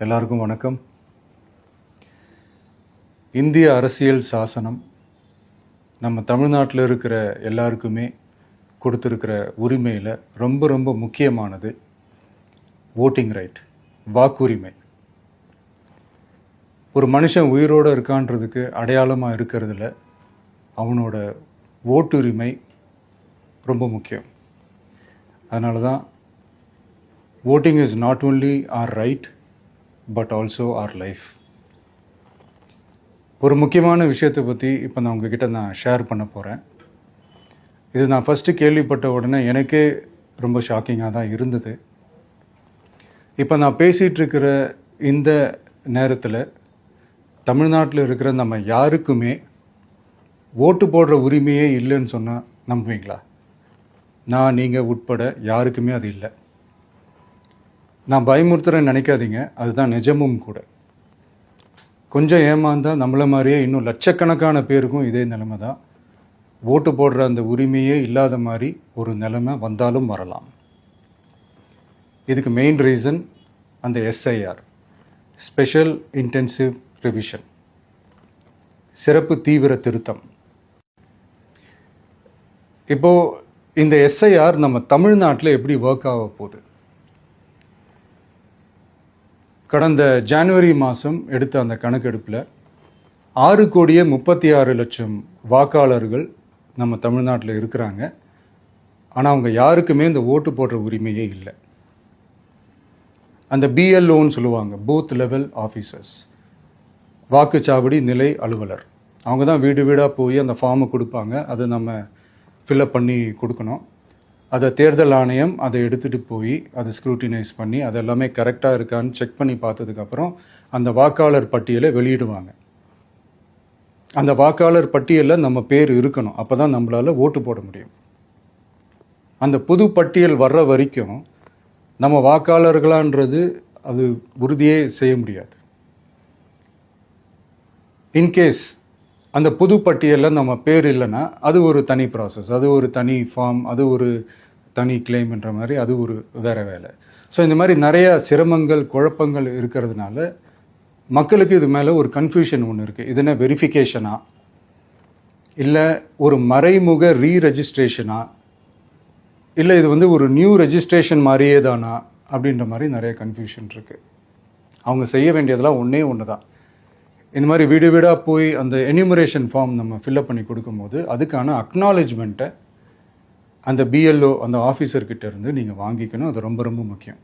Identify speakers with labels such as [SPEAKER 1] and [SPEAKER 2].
[SPEAKER 1] எல்லாருக்கும் வணக்கம். இந்திய அரசியல் சாசனம் நம்ம தமிழ்நாட்டில் இருக்கிற எல்லாருக்குமே கொடுத்துருக்கிற உரிமையில் ரொம்ப ரொம்ப முக்கியமானது ஓட்டிங் ரைட், வாக்குரிமை. ஒரு மனுஷன் உயிரோடு இருக்கான்றதுக்கு அடையாளமாக இருக்கிறதுல அவனோட ஓட்டுரிமை ரொம்ப முக்கியம். அதனால தான் voting is not only our right but also our life. ஒரு முக்கியமான விஷயத்தை பற்றி இப்போ நான் உங்ககிட்ட ஷேர் பண்ண போகிறேன். இது நான் ஃபஸ்ட்டு கேள்விப்பட்ட உடனே எனக்கே ரொம்ப ஷாக்கிங்காக தான் இருந்தது. இப்போ நான் பேசிகிட்டு இருக்கிற இந்த நேரத்தில் தமிழ்நாட்டில் இருக்கிற நம்ம யாருக்குமே ஓட்டு போடுற உரிமையே இல்லைன்னு சொன்னால் நம்புவீங்களா? நான் நீங்கள் உட்பட யாருக்குமே அது இல்லை. நான் பயமுறுத்துறேன்னு நினைக்காதீங்க, அதுதான் நிஜமும் கூட. கொஞ்சம் ஏமாந்தால் நம்மளை மாதிரியே இன்னும் லட்சக்கணக்கான பேருக்கும் இதே நிலைமை தான். ஓட்டு போடுற அந்த உரிமையே இல்லாத மாதிரி ஒரு நிலைமை வந்தாலும் வரலாம். இதுக்கு மெயின் ரீசன் அந்த எஸ்ஐஆர், ஸ்பெஷல் இன்டென்சிவ் ரிவிஷன், சிறப்பு தீவிர திருத்தம். இப்போது இந்த எஸ்ஐஆர் நம்ம தமிழ்நாட்டில் எப்படி ஒர்க் ஆக போகுது? கடந்த ஜனவரி மாதம் எடுத்த அந்த கணக்கெடுப்பில் 6,36,00,000 வாக்காளர்கள் நம்ம தமிழ்நாட்டில் இருக்கிறாங்க. ஆனால் அவங்க யாருக்குமே இந்த ஓட்டு போடுற உரிமையே இல்லை. அந்த பிஎல்ஓன்னு சொல்லுவாங்க, பூத் லெவல் ஆஃபீஸர்ஸ், வாக்குச்சாவடி நிலை அலுவலர். அவங்க தான் வீடு வீடாக போய் அந்த ஃபார்மை கொடுப்பாங்க. அதை நம்ம ஃபில்அப் பண்ணி கொடுக்கணும். அதை தேர்தல் ஆணையம் அதை எடுத்துகிட்டு போய் அதை ஸ்க்ரூட்டினைஸ் பண்ணி அதெல்லாமே கரெக்டாக இருக்கான்னு செக் பண்ணி பார்த்ததுக்கப்புறம் அந்த வாக்காளர் பட்டியலை வெளியிடுவாங்க. அந்த வாக்காளர் பட்டியலில் நம்ம பேர் இருக்கணும், அப்போ தான் நம்மளால் ஓட்டு போட முடியும். அந்த புது பட்டியல் வர்ற வரைக்கும் நம்ம வாக்காளர்களான்றது அது உறுதியே செய்ய முடியாது. இன்கேஸ் அந்த புது பட்டியலில் நம்ம பேர் இல்லைன்னா அது ஒரு தனி ப்ராசஸ், அது ஒரு தனி ஃபார்ம், அது ஒரு தனி கிளைம்ன்ற மாதிரி அது ஒரு வேறு வேலை. ஸோ இந்த மாதிரி நிறையா சிரமங்கள் குழப்பங்கள் இருக்கிறதுனால மக்களுக்கு இது மேலே ஒரு கன்ஃபியூஷன் ஒன்று இருக்குது. இது என்ன வெரிஃபிகேஷனா இல்லை ஒரு மறைமுக ரீரெஜிஸ்ட்ரேஷனா இல்லை இது ஒரு நியூ ரெஜிஸ்ட்ரேஷன் மாதிரியே தானா அப்படின்ற மாதிரி நிறைய கன்ஃபியூஷன் இருக்குது. அவங்க செய்ய வேண்டியதெல்லாம் ஒன்று தான். இந்த மாதிரி வீடு வீடாக போய் அந்த என்யூமரேஷன் ஃபார்ம் நம்ம ஃபில்அப் பண்ணி கொடுக்கும்போது அதுக்கான அக்னாலேஜ்மெண்ட்டை அந்த பிஎல்ஓ அந்த ஆஃபீஸர்கிட்ட இருந்து நீங்கள் வாங்கிக்கணும். அது ரொம்ப ரொம்ப முக்கியம்.